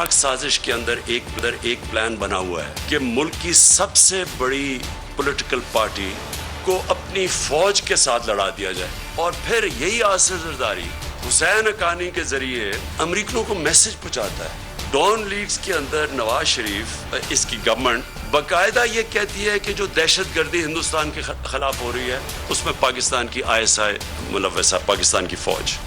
खतरनाक साजिश के अंदर एक प्लान बना हुआ है कि मुल्क की सबसे बड़ी पॉलिटिकल पार्टी को अपनी फौज के साथ लड़ा दिया जाए और फिर यही आसिफ जरदारी हुसैन हक्कानी के जरिए अमेरिकनों को मैसेज पहुंचाता है। डॉन लीग्स के अंदर नवाज शरीफ, इसकी गवर्नमेंट बाकायदा ये कहती है कि जो दहशतगर्दी हिंदुस्तान के खिलाफ हो रही है उसमें पाकिस्तान की ISI मुलव्वस है, पाकिस्तान की फौज।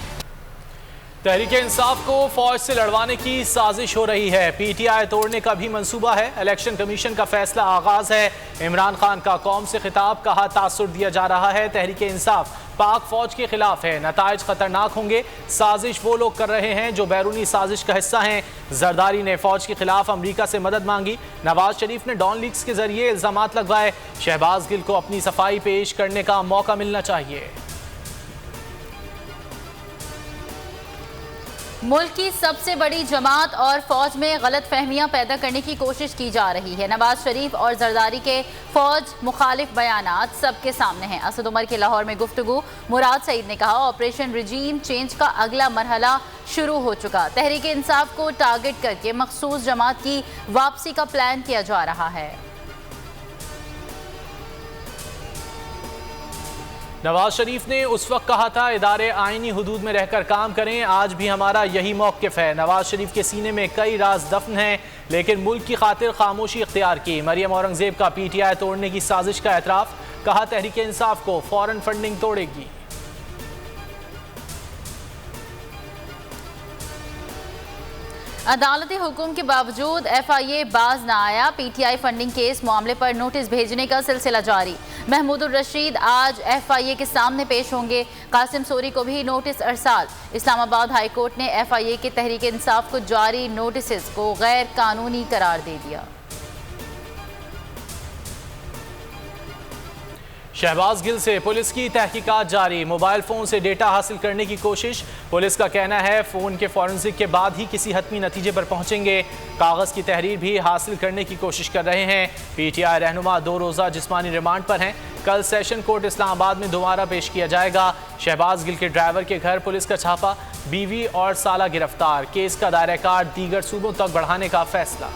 तहरीक इंसाफ को फौज से लड़वाने की साजिश हो रही है। PTI तोड़ने का भी मंसूबा है। इलेक्शन कमीशन का फैसला आगाज है। इमरान खान का कौम से खिताब, कहा तासुर दिया जा रहा है। तहरीक इंसाफ पाक फौज के खिलाफ है, नताइज खतरनाक होंगे। साजिश वो लोग कर रहे हैं जो बैरूनी साजिश का हिस्सा हैं। जरदारी ने फौज के खिलाफ अमरीका से मदद मांगी। नवाज शरीफ ने डॉन लीग्स के जरिए इल्जामात लगवाए। शहबाज गिल को अपनी सफाई पेश करने का मौका मिलना चाहिए। मुल्क की सबसे बड़ी जमात और फौज में गलत फहमियां पैदा करने की कोशिश की जा रही है। नवाज शरीफ और जरदारी के फौज मुखालिफ बयानात सबके सामने हैं। असद उमर के लाहौर में गुफ्तगू, मुराद सईद ने कहा ऑपरेशन रिजीम चेंज का अगला मरहला शुरू हो चुका। तहरीक इंसाफ को टारगेट करके मखसूस जमात की वापसी का प्लान किया जा रहा है। नवाज शरीफ ने उस वक्त कहा था इदारे आईनी हुदूद में रहकर काम करें। आज भी हमारा यही मौक़िफ़ है। नवाज शरीफ के सीने में कई राज दफन हैं, लेकिन मुल्क की खातिर खामोशी इख्तियार की। मरियम औरंगजेब का PTI तोड़ने की साजिश का एतराफ़, कहा तहरीक इंसाफ को फौरन फंडिंग तोड़ेगी। अदालती हुक्म के बावजूद FIA बाज न आया। PTI फंडिंग केस मामले पर नोटिस भेजने का सिलसिला जारी। महमूदुर रशीद आज FIA के सामने पेश होंगे। कासिम सोरी को भी नोटिस अरसाल। इस्लामाबाद हाई कोर्ट ने FIA के तहरीक इंसाफ को जारी नोटिस को गैर कानूनी करार दे दिया। शहबाज गिल से पुलिस की तहकीकात जारी। मोबाइल फ़ोन से डेटा हासिल करने की कोशिश। पुलिस का कहना है फ़ोन के फॉरेंसिक के बाद ही किसी हतमी नतीजे पर पहुंचेंगे। कागज़ की तहरीर भी हासिल करने की कोशिश कर रहे हैं। PTI रहनुमा 2 रोज़ा जिस्मानी रिमांड पर हैं। कल सेशन कोर्ट इस्लामाबाद में दोबारा पेश किया जाएगा। शहबाज गिल के ड्राइवर के घर पुलिस का छापा, बीवी और साला गिरफ्तार। केस का दायरा कार दीगर सूबों तक बढ़ाने का फैसला।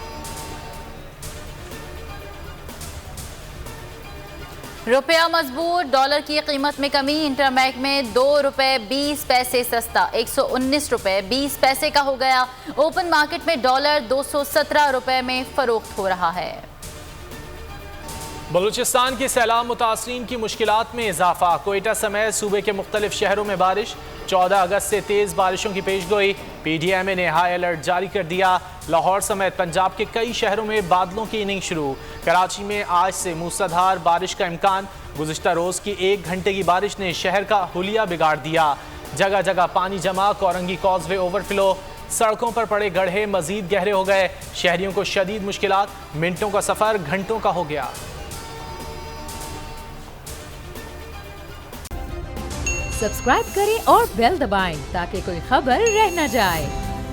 रुपया मजबूत, डॉलर की कीमत में कमी। इंटरमैक में 2 रुपये 20 पैसे सस्ता, 119 रुपये 20 पैसे का हो गया। ओपन मार्केट में डॉलर 217 रुपये में फरोख्त हो रहा है। बलूचिस्तान की सैलाब मुतासरीन की मुश्किलात में इजाफा। कोयटा समेत सूबे के मुख्तलिफ शहरों में बारिश। 14 अगस्त से तेज़ बारिशों की पेशगोई। PDMA ने हाई अलर्ट जारी कर दिया। लाहौर समेत पंजाब के कई शहरों में बादलों की इनिंग शुरू। कराची में आज से मूसलाधार बारिश का इम्कान। गुज़िश्ता रोज़ की 1 घंटे की बारिश ने शहर का हुलिया बिगाड़ दिया। जगह जगह पानी जमा, कोरंगी कॉजवे ओवरफ्लो। सड़कों पर पड़े गड्ढे मजीद गहरे हो गए। शहरियों को शदीद मुश्किलात। मिनटों का सफ़र घंटों का हो गया। सब्सक्राइब करें और बेल दबाएं ताकि कोई खबर रह न जाए।